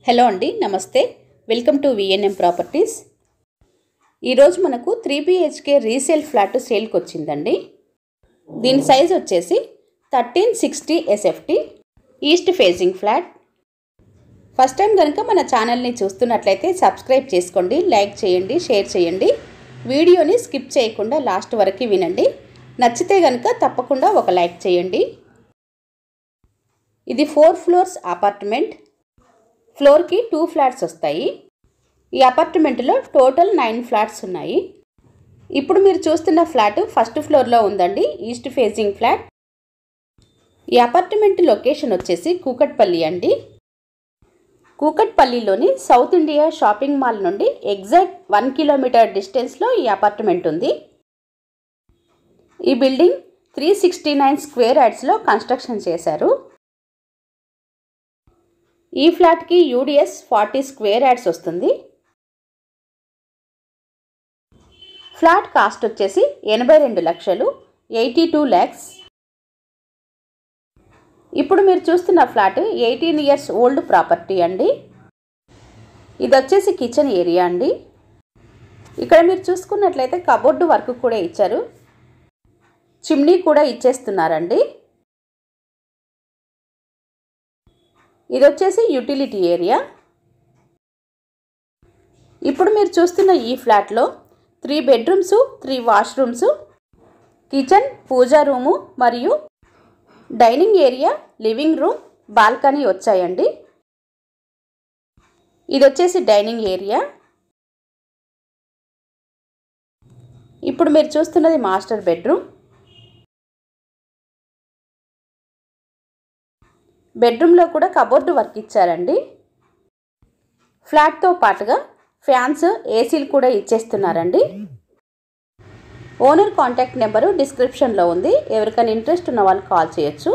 Hello అండి, నమస్తే. Welcome to VNM properties. ఈరోజు మనకు 3 BHK రీసేల్ ఫ్లాట్ సేల్కి వచ్చిందండి. దీని సైజ్ వచ్చేసి 1360 SFT east facing flat. First time కనుక మన ఛానల్ని చూస్తున్నట్లయితే సబ్స్క్రైబ్ చేసుకోండి, లైక్ చేయండి, షేర్ చేయండి. వీడియోని స్కిప్ చేయకుండా లాస్ట్ వరకు వినండి. నచ్చితే కనుక తప్పకుండా ఒక లైక్ చేయండి. ఇది 4 ఫ్లోర్స్ అపార్ట్మెంట్. ఫ్లోర్కి 2 ఫ్లాట్స్ వస్తాయి. ఈ అపార్ట్మెంట్లో టోటల్ 9 ఫ్లాట్స్ ఉన్నాయి. ఇప్పుడు మీరు చూస్తున్న ఫ్లాట్ ఫస్ట్ ఫ్లోర్లో ఉందండి, ఈస్ట్ ఫేసింగ్ ఫ్లాట్. ఈ అపార్ట్మెంట్ లొకేషన్ వచ్చేసి కూకట్పల్లి అండి. కూకట్పల్లిలోని సౌత్ ఇండియా షాపింగ్ మాల్ నుండి ఎగ్జాక్ట్ 1 కిలోమీటర్ డిస్టెన్స్లో ఈ అపార్ట్మెంట్ ఉంది. ఈ బిల్డింగ్ 369 స్క్వేర్ యార్డ్స్లో కన్స్ట్రక్షన్ చేశారు. ఈ ఫ్లాట్కి యూడిఎస్ 40 స్క్వేర్ యార్డ్స్ వస్తుంది. ఫ్లాట్ కాస్ట్ వచ్చేసి 82 లక్షలు, 82 lakhs. ఇప్పుడు మీరు చూస్తున్న ఫ్లాట్ 18 years ఓల్డ్ ప్రాపర్టీ అండి. ఇది వచ్చేసి కిచెన్ ఏరియా అండి. ఇక్కడ మీరు చూసుకున్నట్లయితే కబోర్డు వర్క్ కూడా ఇచ్చారు, చిమ్నీ కూడా ఇచ్చేస్తున్నారండి. ఇది వచ్చేసి యూటిలిటీ ఏరియా. ఇప్పుడు మీరు చూస్తున్న ఈ ఫ్లాట్లో 3 బెడ్రూమ్స్, 3 వాష్రూమ్స్, కిచెన్, పూజా రూము మరియు dining area, living room, balcony వచ్చాయండి. ఇది వచ్చేసి డైనింగ్ ఏరియా. ఇప్పుడు మీరు చూస్తున్నది మాస్టర్ బెడ్రూమ్. బెడ్రూమ్లో కూడా కబోర్డు వర్క్ ఇచ్చారండి. ఫ్లాట్తో పాటుగా ఫ్యాన్స్, ఏసీలు కూడా ఇచ్చేస్తున్నారండి. ఓనర్ కాంటాక్ట్ నెంబరు డిస్క్రిప్షన్లో ఉంది, ఎవరికైనా ఇంట్రెస్ట్ ఉన్న వాళ్ళు కాల్ చేయొచ్చు.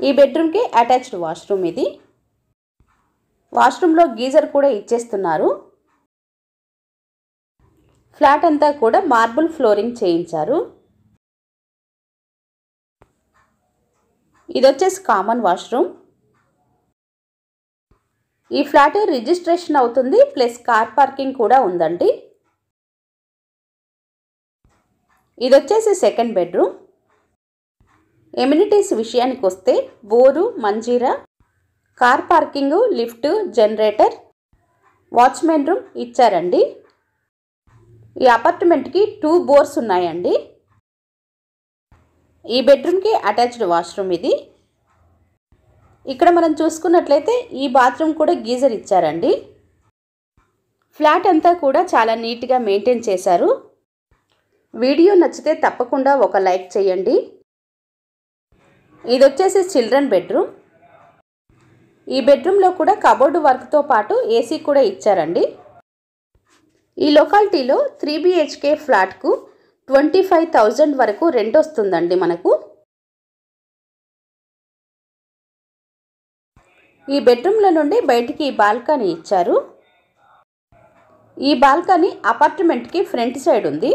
ఈ బెడ్రూమ్కి అటాచ్డ్ వాష్రూమ్ ఇది. వాష్రూమ్లో గీజర్ కూడా ఇచ్చేస్తున్నారు. ఫ్లాట్ అంతా కూడా మార్బుల్ ఫ్లోరింగ్ చేయించారు. ఇది వచ్చేసి కామన్ వాష్రూమ్. ఈ ఫ్లాట్ రిజిస్ట్రేషన్ అవుతుంది, ప్లస్ కార్ పార్కింగ్ కూడా ఉందండి. ఇది వచ్చేసి సెకండ్ బెడ్రూమ్. ఎమ్యూనిటీస్ విషయానికి వస్తే bore, Manjira, car parking, lift, generator, watchman room ఇచ్చారండి. ఈ అపార్ట్మెంట్కి 2 బోర్స్ ఉన్నాయండి. ఈ బెడ్రూమ్కి అటాచ్డ్ వాష్రూమ్ ఇది. ఇక్కడ మనం చూసుకున్నట్లయితే ఈ బాత్రూమ్ కూడా గీజర్ ఇచ్చారండి. ఫ్లాట్ అంతా కూడా చాలా నీట్గా మెయింటైన్ చేశారు. వీడియో నచ్చితే తప్పకుండా ఒక లైక్ చేయండి. ఇది వచ్చేసి చిల్డ్రన్ బెడ్రూమ్. ఈ బెడ్రూమ్లో కూడా కబోర్డు వర్క్తో పాటు ఏసీ కూడా ఇచ్చారండి. ఈ లొకాలిటీలో 3 BHK ఫ్లాట్కు 25,000 వరకు రెంట్ వస్తుందండి మనకు. ఈ బెడ్రూమ్ల నుండి బయటికి బాల్కనీ ఇచ్చారు. ఈ బాల్కనీ అపార్ట్మెంట్కి ఫ్రంట్ సైడ్ ఉంది.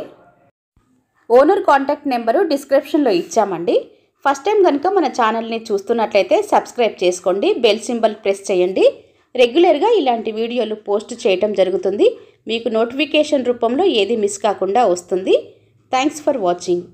ఓనర్ కాంటాక్ట్ నెంబరు డిస్క్రిప్షన్లో ఇచ్చామండి. ఫస్ట్ టైం కనుక మన ఛానల్ని చూస్తున్నట్లయితే సబ్స్క్రైబ్ చేసుకోండి, బెల్ సింబల్ ప్రెస్ చేయండి. రెగ్యులర్గా ఇలాంటి వీడియోలు పోస్ట్ చేయటం జరుగుతుంది. మీకు నోటిఫికేషన్ రూపంలో ఏది మిస్ కాకుండా వస్తుంది. Thanks for watching.